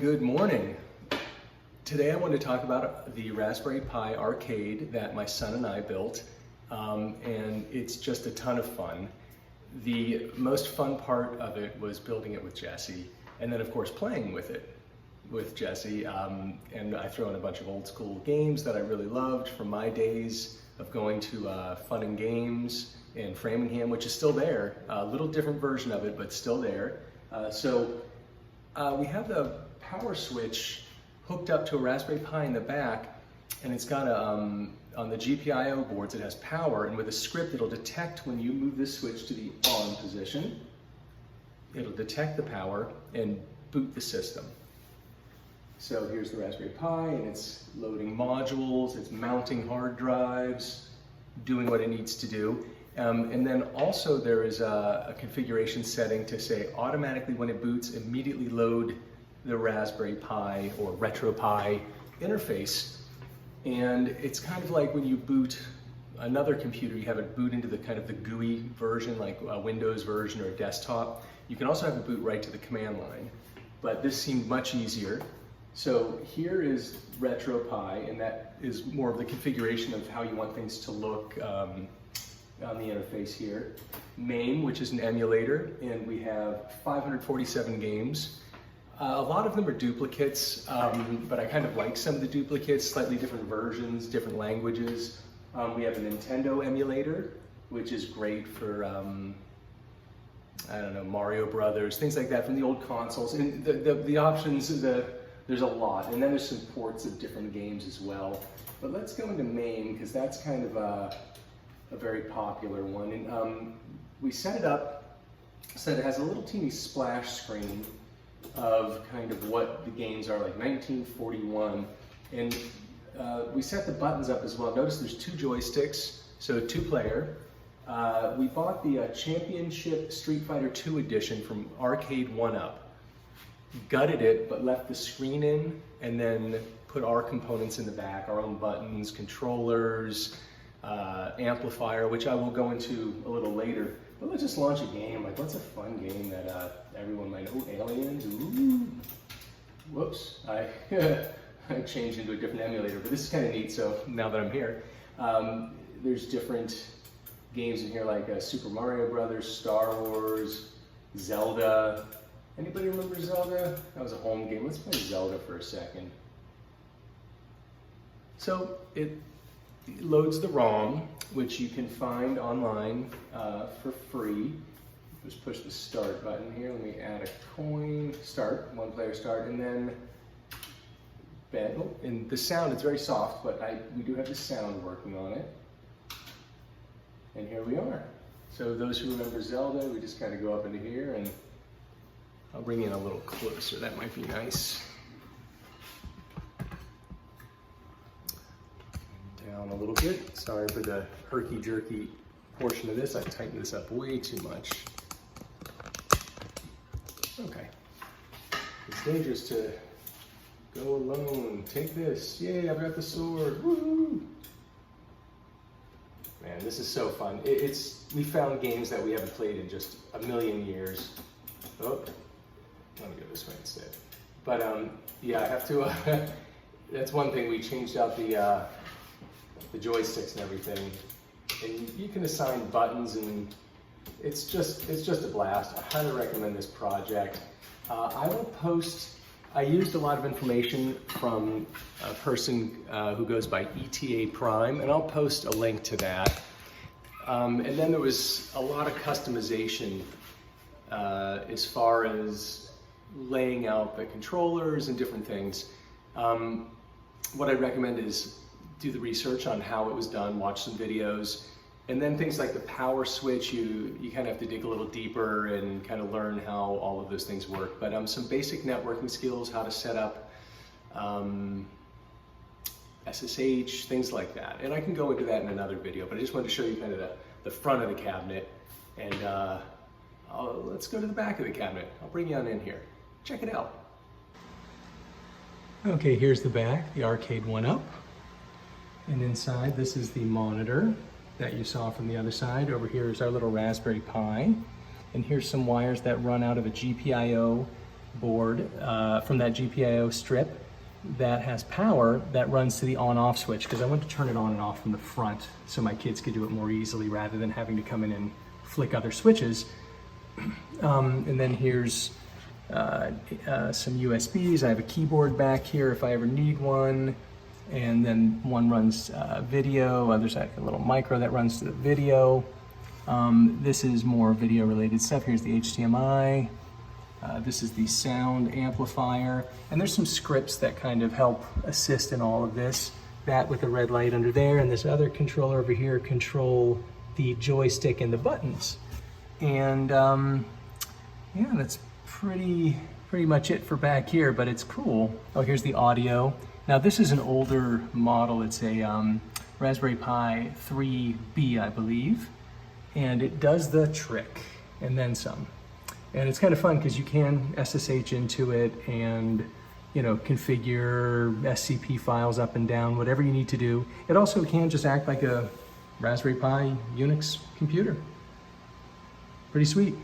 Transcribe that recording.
good morning. Today I want to talk about the Raspberry Pi arcade that my son and I built, and it's just a ton of fun. The most fun part of it was building it with Jesse, and then of course playing with it with Jesse, and I throw in a bunch of old school games that I really loved from my days of going to Fun and Games in Framingham, which is still there, a little different version of it, but still there. We have the power switch hooked up to a Raspberry Pi in the back, and it's got a, on the GPIO boards it has power, and with a script it'll detect when you move this switch to the on position, it'll detect the power and boot the system. So here's the Raspberry Pi, and it's loading modules, it's mounting hard drives, doing what it needs to do. And then also there is a configuration setting to say automatically when it boots, immediately load the Raspberry Pi or RetroPi interface. And it's kind of like when you boot another computer, you have it boot into the kind of the GUI version, like a Windows version or a desktop. You can also have it boot right to the command line, but this seemed much easier. So here is RetroPi, and that is more of the configuration of how you want things to look on the interface here. MAME, which is an emulator, and we have 547 games. A lot of them are duplicates, but I kind of like some of the duplicates, slightly different versions, different languages. We have a Nintendo emulator, which is great for, I don't know, Mario Brothers, things like that from the old consoles. And the options, there's a lot. And then there's some ports of different games as well. But let's go into MAME, because that's kind of a very popular one. And we set it up so that it has a little teeny splash screen of kind of what the games are, like 1941. And we set the buttons up as well. Notice there's two joysticks, so two player. We bought the Championship Street Fighter II edition from Arcade 1-Up. Gutted it, but left the screen in, and then put our components in the back, our own buttons, controllers, amplifier, which I will go into a little later. But let's just launch a game. Like, what's a fun game that everyone might know? Oh, aliens. Ooh. Whoops. I changed into a different emulator, but this is kind of neat. So now that I'm here, there's different games in here like Super Mario Brothers, Star Wars, Zelda. Anybody remember Zelda? That was a home game. Let's play Zelda for a second. So it loads the ROM, which you can find online for free. Just push the start button here. Let me add a coin. Start, one player start, and then bed. Oh, and the sound, it's very soft, but we do have the sound working on it. And here we are. So those who remember Zelda, we just kind of go up into here, and I'll bring in a little closer. That might be nice. Down a little bit. Sorry for the herky-jerky portion of this. I tightened this up way too much. Okay. It's dangerous to go alone. Take this. Yay, I've got the sword. Woo! Man, this is so fun. We found games that we haven't played in just a million years. Oh, let me go this way instead. But yeah, I have to, that's one thing. We changed out the joysticks and everything, and you can assign buttons, and it's just a blast. I highly recommend this project. I will post, I used a lot of information from a person who goes by ETA Prime, and I'll post a link to that. And then there was a lot of customization as far as laying out the controllers and different things. What I'd recommend is do the research on how it was done, watch some videos, and then things like the power switch, you kind of have to dig a little deeper and kind of learn how all of those things work. But some basic networking skills, how to set up SSH, things like that. And I can go into that in another video, but I just wanted to show you kind of the front of the cabinet. And let's go to the back of the cabinet. I'll bring you on in here. Check it out. Okay, here's the back, the Arcade 1-Up. And inside, this is the monitor that you saw from the other side. Over here is our little Raspberry Pi. And here's some wires that run out of a GPIO board from that GPIO strip that has power that runs to the on-off switch, because I want to turn it on and off from the front so my kids could do it more easily rather than having to come in and flick other switches. And then here's some USBs. I have a keyboard back here if I ever need one. And then one runs video. There's like a little micro that runs to the video. This is more video related stuff. Here's the HDMI. This is the sound amplifier. And there's some scripts that kind of help assist in all of this. That with a red light under there, and this other controller over here control the joystick and the buttons. And yeah, that's pretty much it for back here, but it's cool. Oh, here's the audio. Now this is an older model. It's a Raspberry Pi 3B, I believe. And it does the trick and then some. And it's kind of fun because you can SSH into it and, you know, configure SCP files up and down, whatever you need to do. It also can just act like a Raspberry Pi Unix computer. Pretty sweet.